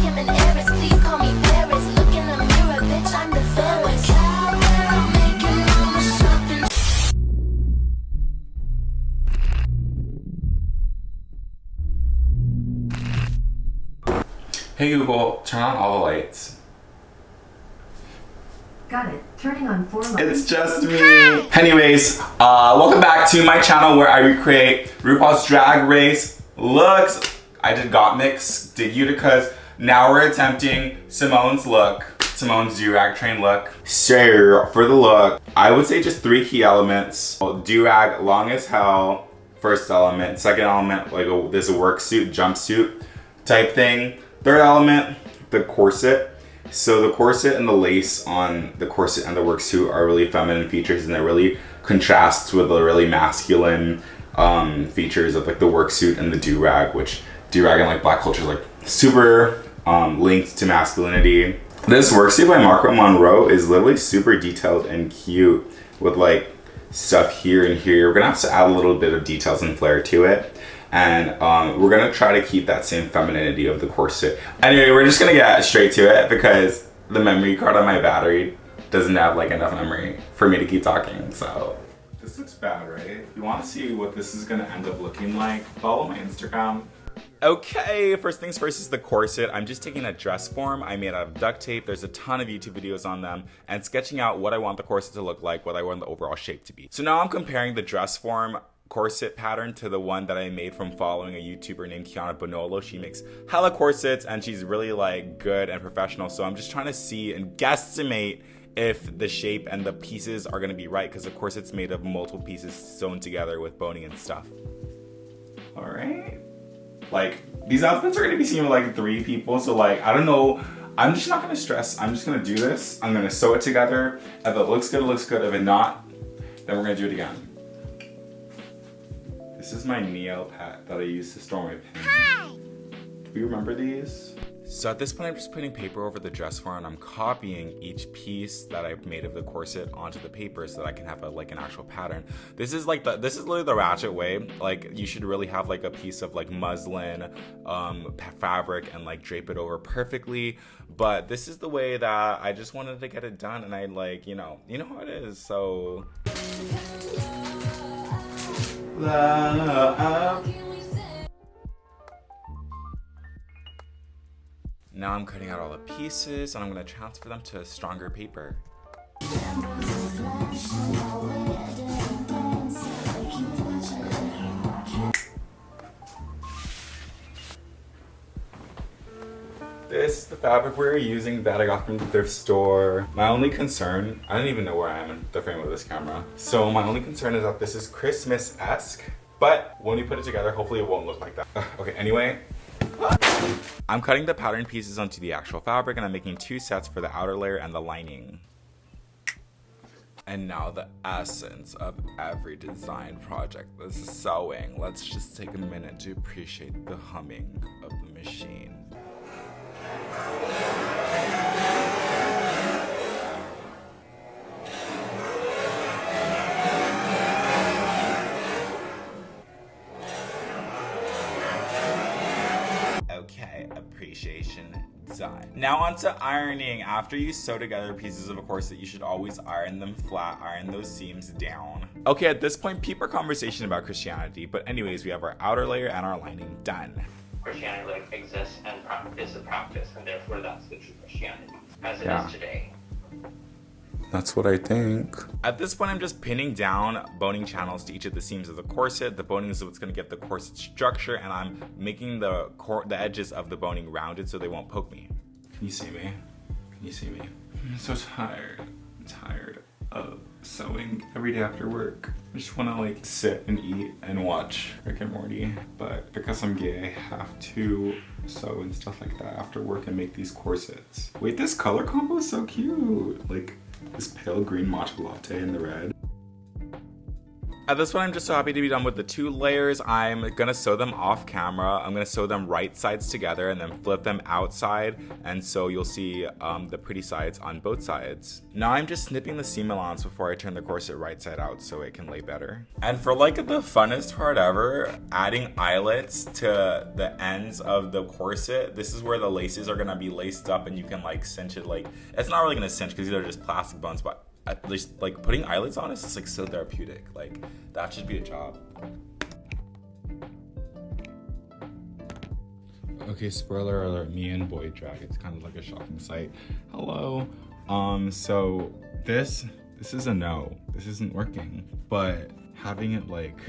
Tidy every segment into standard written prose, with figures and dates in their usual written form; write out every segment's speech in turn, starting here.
Kim and Eris, please call me Paris. Look in the mirror, bitch, I'm the fairest. Cowgirl making all the shopping. Hey Google, turn on all the lights. Got it. Turning on 4 lights. It's just me. Anyways, welcome back to my channel where I recreate RuPaul's Drag Race looks. I did Gottmik's, did Utica's. Now we're attempting Symone's look, Symone's Durag train look. So for the look, I would say just 3 key elements. Durag, long as hell, first element. Second element, like there's a work suit, jumpsuit type thing. Third element, the corset. So the corset and the lace on the corset and the work suit are really feminine features, and they really contrasts with the really masculine features of like the work suit and the durag, which durag in like black culture is like super linked to masculinity. This work suit by Marko and Monroe is literally super detailed and cute with like stuff here and here. We're gonna have to add a little bit of details and flair to it. And we're gonna try to keep that same femininity of the corset. Anyway, we're just gonna get straight to it because the memory card on my battery doesn't have like enough memory for me to keep talking, so. This looks bad, right? If you wanna see what this is gonna end up looking like, follow my Instagram. Okay, first things first is the corset. I'm just taking a dress form I made out of duct tape. There's a ton of YouTube videos on them and sketching out what I want the corset to look like, what I want the overall shape to be. So now I'm comparing the dress form corset pattern to the one that I made from following a YouTuber named Kiana Bonolo. She makes hella corsets and she's really like good and professional. So I'm just trying to see and guesstimate if the shape and the pieces are gonna be right, because the corset's made of multiple pieces sewn together with boning and stuff. All right. Like these outfits are gonna be seen with like 3 people. So like, I don't know. I'm just not gonna stress. I'm just gonna do this. I'm gonna sew it together. If it looks good, it looks good. If it not, then we're gonna do it again. This is my nail pad that I use to store my pins. Hi! Do you remember these? So at this point, I'm just putting paper over the dress form and I'm copying each piece that I've made of the corset onto the paper so that I can have like an actual pattern. This is literally the ratchet way. Like you should really have like a piece of like muslin fabric and like drape it over perfectly. But this is the way that I just wanted to get it done, and I like, you know how it is, so. Now I'm cutting out all the pieces and I'm going to transfer them to stronger paper. This is the fabric we're using that I got from the thrift store. My only concern, I don't even know where I am in the frame of this camera. So my only concern is that this is Christmas-esque, but when we put it together, hopefully it won't look like that. Okay, anyway. I'm cutting the pattern pieces onto the actual fabric and I'm making 2 sets for the outer layer and the lining. And now the essence of every design project, this is sewing. Let's just take a minute to appreciate the humming of the machine. Okay, appreciation done. Now on to ironing. After you sew together pieces of a corset, you should always iron them flat, iron those seams down. Okay, at this point, peep our conversation about Christianity, but anyways, we have our outer layer and our lining done. Christianity like exists and is a practice, and therefore that's the true Christianity as it is today. That's what I think. At this point, I'm just pinning down boning channels to each of the seams of the corset. The boning is what's gonna give the corset structure, and I'm making the edges of the boning rounded so they won't poke me. Can you see me? Can you see me? I'm so tired. I'm tired of sewing every day after work. I just wanna like sit and eat and watch Rick and Morty, but because I'm gay, I have to sew and stuff like that after work and make these corsets. Wait, this color combo is so cute. Like this pale green matcha latte and the red. At this point, I'm just so happy to be done with the 2 layers. I'm gonna sew them off camera. I'm gonna sew them right sides together and then flip them outside. And so you'll see the pretty sides on both sides. Now I'm just snipping the seam allowance before I turn the corset right side out so it can lay better. And for like the funnest part ever, adding eyelets to the ends of the corset. This is where the laces are gonna be laced up and you can like cinch it. Like, it's not really gonna cinch because these are just plastic bones, but at least like putting eyelets on is just like so therapeutic. Like, that should be a job. Okay, spoiler alert, me and boy drag, it's kind of like a shocking sight. Hello. So this is a no. This isn't working. But having it like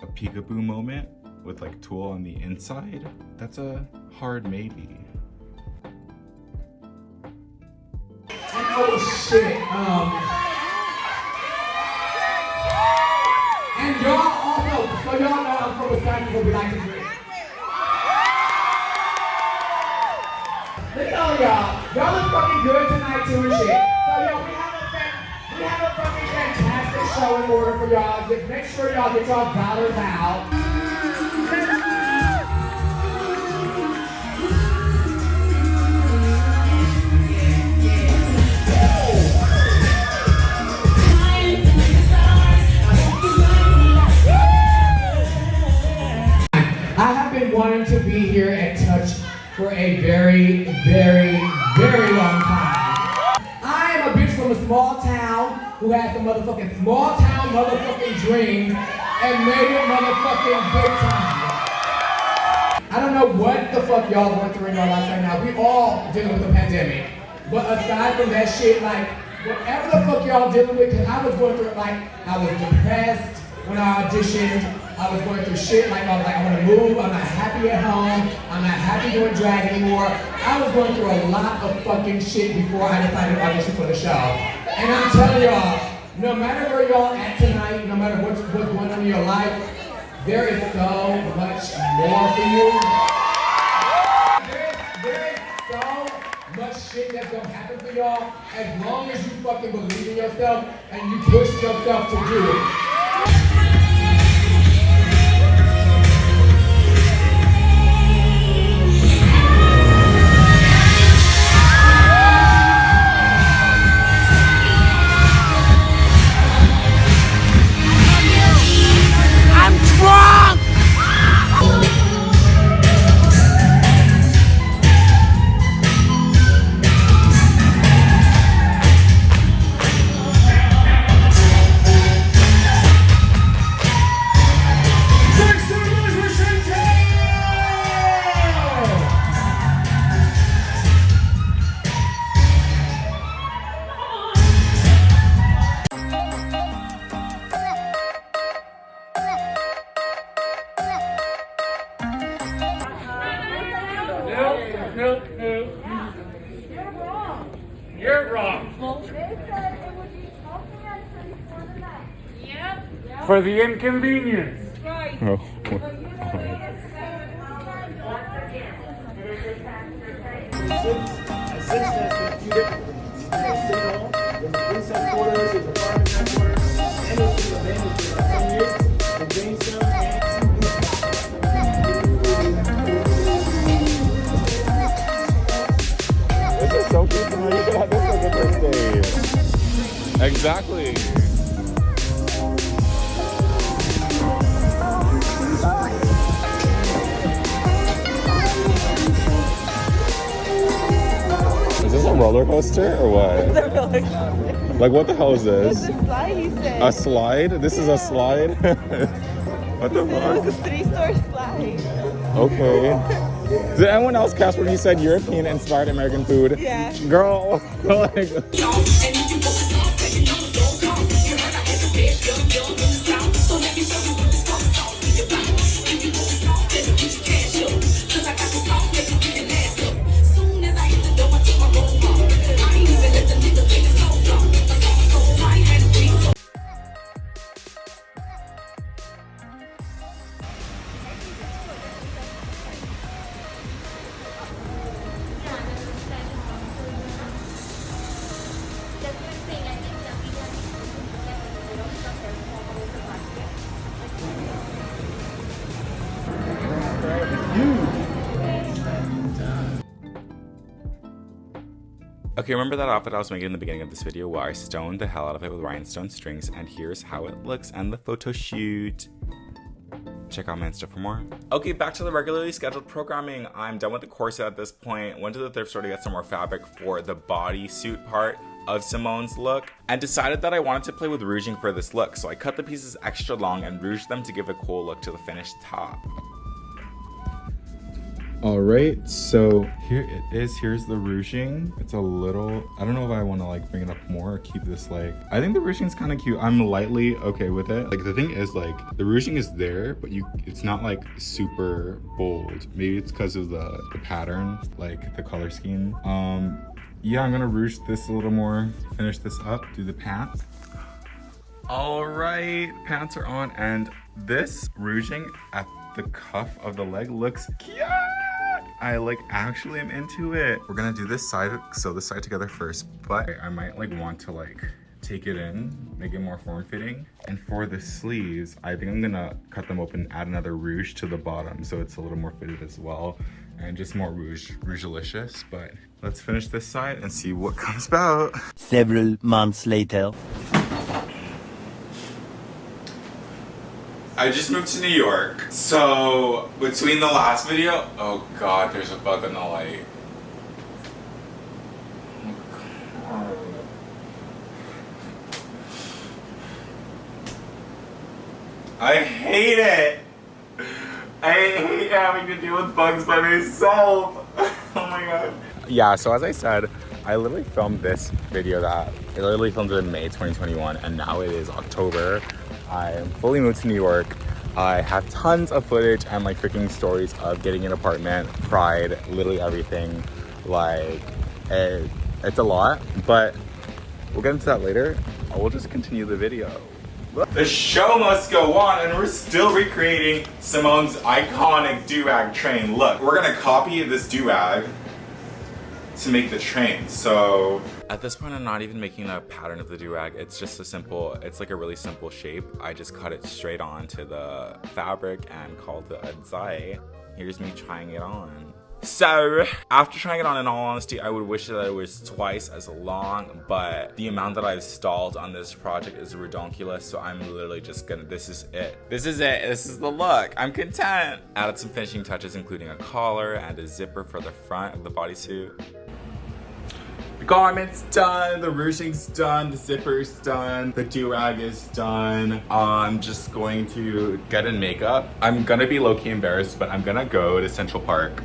a peekaboo moment with like tulle on the inside, that's a hard maybe. Oh shit, and y'all also, so y'all know I'm from Wisconsin, so we like to drink. Look at all y'all look fucking good tonight too and shit. So yo, we have a fucking fantastic show in order for y'all. Just make sure y'all get y'all dollars out. I have been wanting to be here at Touch for a very, very, very long time. I am a bitch from a small town who has a motherfucking small town motherfucking dream and made it motherfucking big time. I don't know what the fuck y'all going through in your lives right now. We all dealing with a pandemic. But aside from that shit, like, whatever the fuck y'all dealing with, because I was going through it, like, I was depressed when I auditioned. I was going through shit, like I was like, I want to move, I'm not happy at home, I'm not happy doing drag anymore. I was going through a lot of fucking shit before I decided to audition for the show. And I'm telling y'all, no matter where y'all at tonight, no matter what's going on in your life, there is so much more for you. There is so much shit that's gonna happen for y'all as long as you fucking believe in yourself and you push yourself to do it. For the inconvenience. Right. Oh. This is so cute. You could have this like a birthday. Exactly. Is this a roller coaster or what? The roller coaster. Like, what the hell is this? It's a slide, he said. A slide? This is a slide? What the fuck? It was a 3-store slide. Okay. Did anyone else catch when he said European inspired American food? Yeah. Girl, like. Okay, remember that outfit I was making in the beginning of this video? Well, I stoned the hell out of it with rhinestone strings, and here's how it looks and the photo shoot. Check out my Insta for more. Okay, back to the regularly scheduled programming. I'm done with the corset at this point. Went to the thrift store to get some more fabric for the bodysuit part of Symone's look, and decided that I wanted to play with rouging for this look. So I cut the pieces extra long and rouged them to give a cool look to the finished top. All right, so here it is. Here's the ruching. It's a little, I don't know if I want to like bring it up more or keep this like, I think the ruching's kind of cute. I'm lightly okay with it. Like the thing is like the ruching is there, but it's not like super bold. Maybe it's because of the pattern, like the color scheme. Yeah, I'm gonna ruche this a little more, finish this up, do the pants. All right, pants are on, and this ruching at the cuff of the leg looks cute. I like actually am into it. We're gonna do this side, sew this side together first, but I might like want to like take it in, make it more form-fitting. And for the sleeves, I think I'm gonna cut them open, add another ruche to the bottom so it's a little more fitted as well, and just more rougelicious. But let's finish this side and see what comes about. Several months later. I just moved to New York, so between the last video, oh god, there's a bug in the light. I hate it. I hate having to deal with bugs by myself. Oh my god. Yeah, so as I said, I literally filmed this video I literally filmed it in May 2021, and now it is October. I am fully moved to New York. I have tons of footage and like freaking stories of getting an apartment, pride, literally everything. Like, it's a lot, but we'll get into that later. We'll just continue the video. The show must go on, and we're still recreating Symone's iconic durag train look. We're gonna copy this durag to make the train. So at this point, I'm not even making a pattern of the durag. It's just it's like a really simple shape. I just cut it straight onto the fabric and called it a zai. Here's me trying it on. So after trying it on, in all honesty, I would wish that it was twice as long, but the amount that I've stalled on this project is redonkulous, so I'm literally just gonna, this is it. This is it, this is the look, I'm content. Added some finishing touches, including a collar and a zipper for the front of the bodysuit. The garment's done, the ruching's done, the zipper's done, the durag is done. I'm just going to get in makeup. I'm gonna be low-key embarrassed, but I'm gonna go to Central Park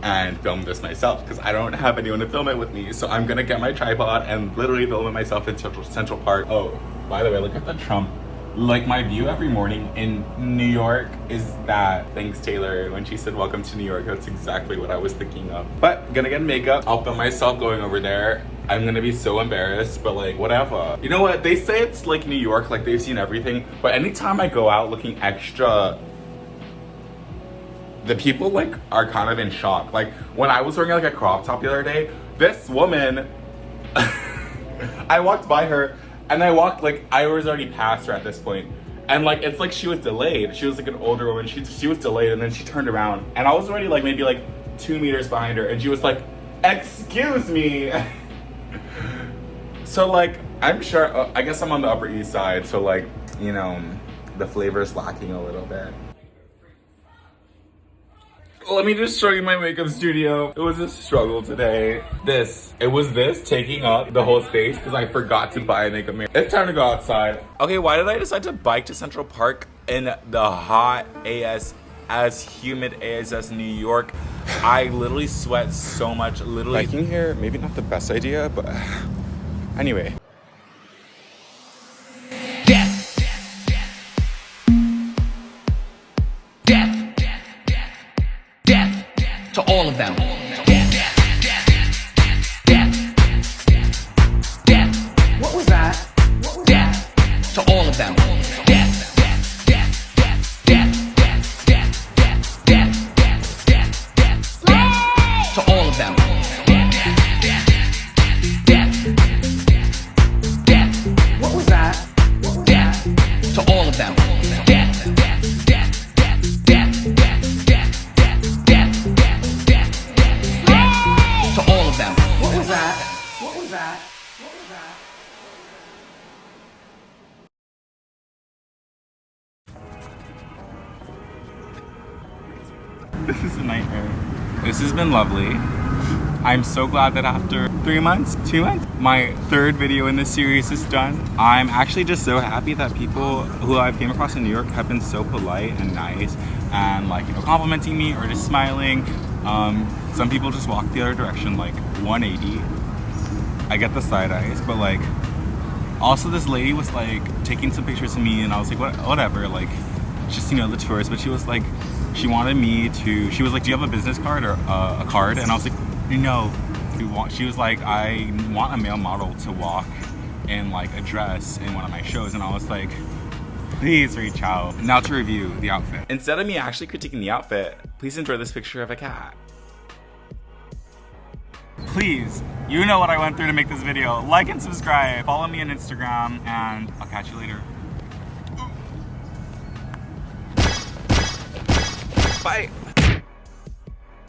and film this myself because I don't have anyone to film it with me. So I'm gonna get my tripod and literally film it myself in Central Park. Oh, by the way, look at the Trump. Like, my view every morning in New York is that. Thanks, Taylor. When she said welcome to New York, that's exactly what I was thinking of. But gonna get makeup. I'll film myself going over there. I'm gonna be so embarrassed, but like, whatever. You know what? They say it's like New York, like they've seen everything. But anytime I go out looking extra, the people like are kind of in shock. Like when I was wearing like a crop top the other day, this woman, I walked by her and I was already past her at this point. And like, it's like she was delayed. She was like an older woman. She was delayed, and then she turned around and I was already like maybe like 2 meters behind her, and she was like, excuse me. So like, I'm sure, I guess I'm on the Upper East Side. So like, you know, the flavor's lacking a little bit. Let me just show you my makeup studio. It was a struggle today. It was this taking up the whole space because I forgot to buy a makeup mirror. It's time to go outside. Okay, why did I decide to bike to Central Park in the hot as humid as New York? I literally sweat so much. Literally. Biking here, maybe not the best idea, but anyway. To all of them. What was that? Death. To all of them. Death. To all of them. What was that? Death. To all of them. was that? What was that? This is a nightmare. This has been lovely. I'm so glad that after 3 months, 2 months, my third video in this series is done. I'm actually just so happy that people who I've came across in New York have been so polite and nice and like, you know, complimenting me or just smiling. Some people just walk the other direction, like 180. I get the side eyes, but like, also this lady was like taking some pictures of me and I was like, whatever, like, just, you know, the tourist, but she was like, she wanted me to, she was like, do you have a business card or a card? And I was like, no. She was like, I want a male model to walk in like a dress in one of my shows. And I was like, please reach out. Now to review the outfit. Instead of me actually critiquing the outfit, please enjoy this picture of a cat. Please, you know what I went through to make this video. Like and subscribe. Follow me on Instagram and I'll catch you later. Bye.